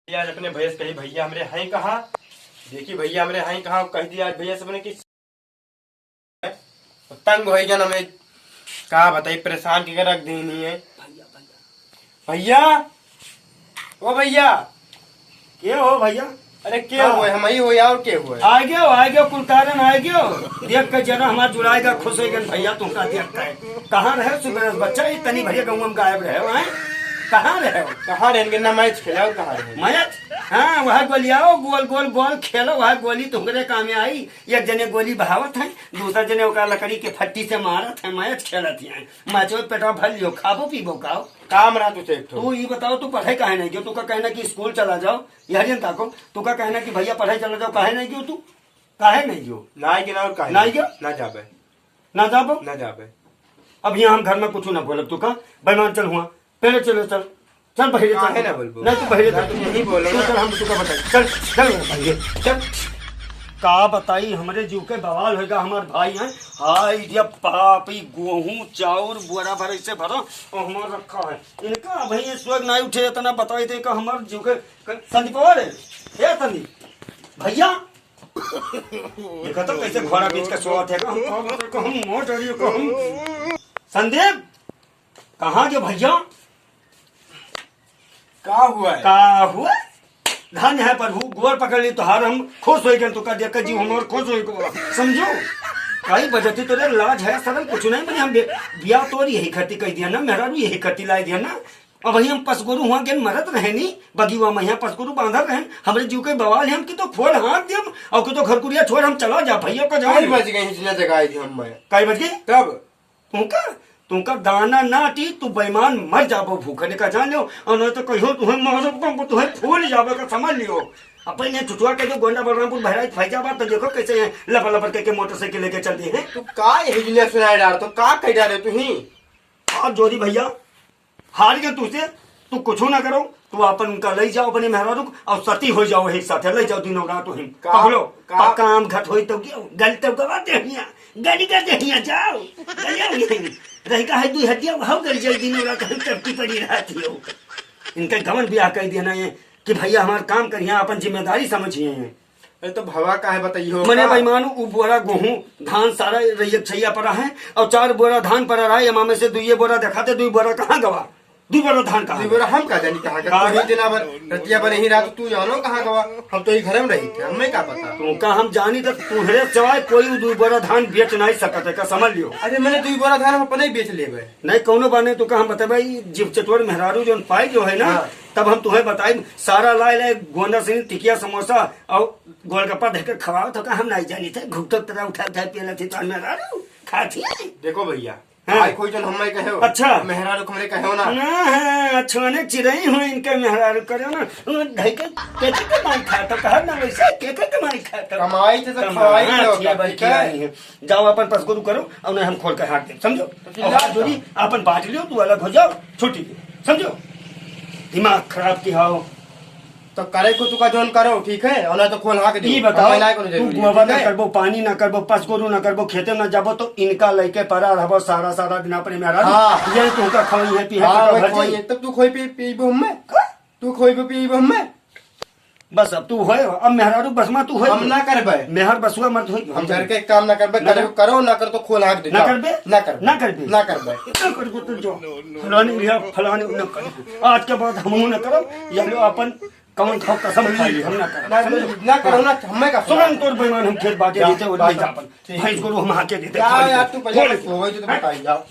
आज अपने भैया से कही भैया हमरे हैं कहाँ। देखी भैया हमरे हैं कहाँ, कह दिया आज भैया से अपने की तंग हो गया ना। मैं कहा बताई परेशान के रख दी नहीं है। भैया ओ भैया के हो भैया? अरे क्या हुआ हम ही हो यार, क्या हुआ आ गयो कुल कारण आ गयो। देख के जरा हमारा जुड़ाएगा खुश हो गए भैया तुमका देख के। कहाँ रहे सुबह बच्चा तनी भैया गाँव में गायब रहे हैं। कहाँ रहे हो? कहाँ रहेंगे ना मैच खेला कहाँ रहे मैच? हाँ वह गोलियाओ गोल गोल बॉल खेलो, वह गोली तुम्हारे काम में आई। एक जने गोली बहावत है, दूसरा जने ओकरा लकड़ी के फट्टी से मारत है, मैच खेलत है। मैचो पेटवा भर लियो, खाबो पीबो काओ काम रहा तुझे। तू ये बताओ तू पढ़ाई काहे नहीं क्यों? तू का कहना कि स्कूल चला जाओ यह ताको, तू का कहना कि भैया पढ़ाई चला जाओ, काहे नहीं क्यों? तू काहे नहीं क्यों? ना कि ना और काहे नहीं क्यों? ना जाबे ना जाबो ना जाबे। अब यहाँ हम घर में कुछ ना बोलब। तू का बेईमान चल हुआ पहले चलो चल चल पहले चल ना बोल नहीं तू पहले चल, तुम यही बोलो तू चल हम तुका बताई चल चल पहले चल। का बताई हमारे जीव के बवाल होगा। हमारे भाई हैं हाय जब पापी गेहूं चाउर बोरा भर से भरो और हमारा रखा है इनका भाई स्वर्ग नहीं उठे इतना बताई थे का हमारे जीव के संदीप और हे संदीप भैया देखा तो कैसे घोड़ा बीच का स्वाद है हम मोट को हम संदीप कहाँ जो भैया का हुआ है? का हुआ धन है प्रभु गोर पकड़ ली तो हार हम खुश हो गए। तो का देख कर जीव हमारे खुश हो समझो कई बजती तो लाज है सरल कुछ नहीं बनी। हम बिया तो यही खती कह दिया ना, मेहरा भी यही खती ला दिया ना। अब वही हम पसगुरु हुआ के मरत रहे नी बगीवा में यहाँ पसगुरु बांधा रहे हमारे जीव के बवाल है। हम की तो फोड़ हाथ दे और की तो घर कुरिया छोड़ हम चला जा भैया का जाओ बज गई जगह थी हम कई बज गई तब तुमका दाना ना टी तू बेईमान मर जाबो भूखने का जान लो और नहीं तो कहो तुम्हें मारो तुम्हें फूल जाबो का समझ लियो। अपने छुटुआ के जो गोंडा बलरामपुर बहराइच फैजाबाद तो देखो कैसे लपा लपट करके मोटरसाइकिल लेके चलते हैं। तू का यही दुनिया सुनाई डाल तो का कह डाले तू ही और जोरी भैया हार गए तुझसे तू कुछ ना करो तू अपन उनका ले जाओ अपने मेहरारू और सती हो जाओ एक साथ ले जाओ दिनों रात हिम पकड़ो काम घट हो तो क्यों गल तो गवाते हिया गली करते हिया जाओ गलिया रहेगा है दुई हड्डियां भाव कर जाए दिनों रात हम टपकी पड़ी रहती हो। इनका गमन ब्याह कह देना है कि भैया हमारा काम करिए अपन जिम्मेदारी समझिए हैं। अरे तो भवा का है बताइए मैंने बेईमानू बोरा गेहूं धान सारा रैयत छैया पड़ा है और 4 बोरा धान पड़ा रहा है यमा में से 2 बोरा दिखाते 2 बोरा कहाँ गवा 2 बोरा धान कहाँ 2 बोरा हम का जानी कहाँ का तो दिन भर रतिया पर ही रात तू जानो कहाँ गवा हम तो ही घर में रही थे हमें क्या पता तुमका हम जानी तो तुम्हारे सिवाय कोई 2 बोरा धान बेच नहीं सकते का समझ लियो। अरे मैंने 2 बोरा धान हम अपने ही बेच ले नहीं कौनो बाने तो हम बता भाई जीव चटोर मेहरारू जो पाई जो है ना तब हम तुम्हें बताई सारा लाए गोंदा सिंह टिकिया समोसा और गोलगप्पा देकर खवाओ तो हम नहीं जानी थे घुटो तरह उठा पिया थी तो मेहरारू खाती। देखो भैया आई कोई जन हमें कहे अच्छा मेहरारू हमरे कहे ना ना अच्छे चिड़ई हुए इनके मेहरारू करो ना ढाई के कमाई खाता कहा ना वैसे के कमाई खाता कमाई थे तो खवाई जाओ अपन पसगुरु करो और हम खोल कर हाथ दे समझो जोड़ी अपन बांट लियो तू अलग हो जाओ छोटी समझो दिमाग खराब की हाओ तो करे को तू का जोन करो ठीक है और ना तो खोल हाथ दे बताओ तू गोबर ना करबो पानी ना करबो पसगुरु ना करबो खेते ना जाबो तो इनका लेके परा रहबो सारा सारा दिन अपने मेहरारू ये तुमका खवई है पी है तब तू खोई पीबो हमें तू खोई पीबो हमें बस अब तू होए अब मेहरारू बसमा तू होए हम ना करबे मेहर बसुआ मत होई हम घर के काम ना करबे करो ना कर तो खोल हाथ दे ना करबे ना करबे ना करबे तो जो फलानी लिया फलानी न कर आज के बाद हम न करो ये लो अपन कौन खाओ कसम खा ली हम ना करो ना हमें का सुरन तोर बेईमान हम खेत बाटे देते और ले जा अपन भैंस को हम हाके देते यार तू पहले होई तो बताई जाओ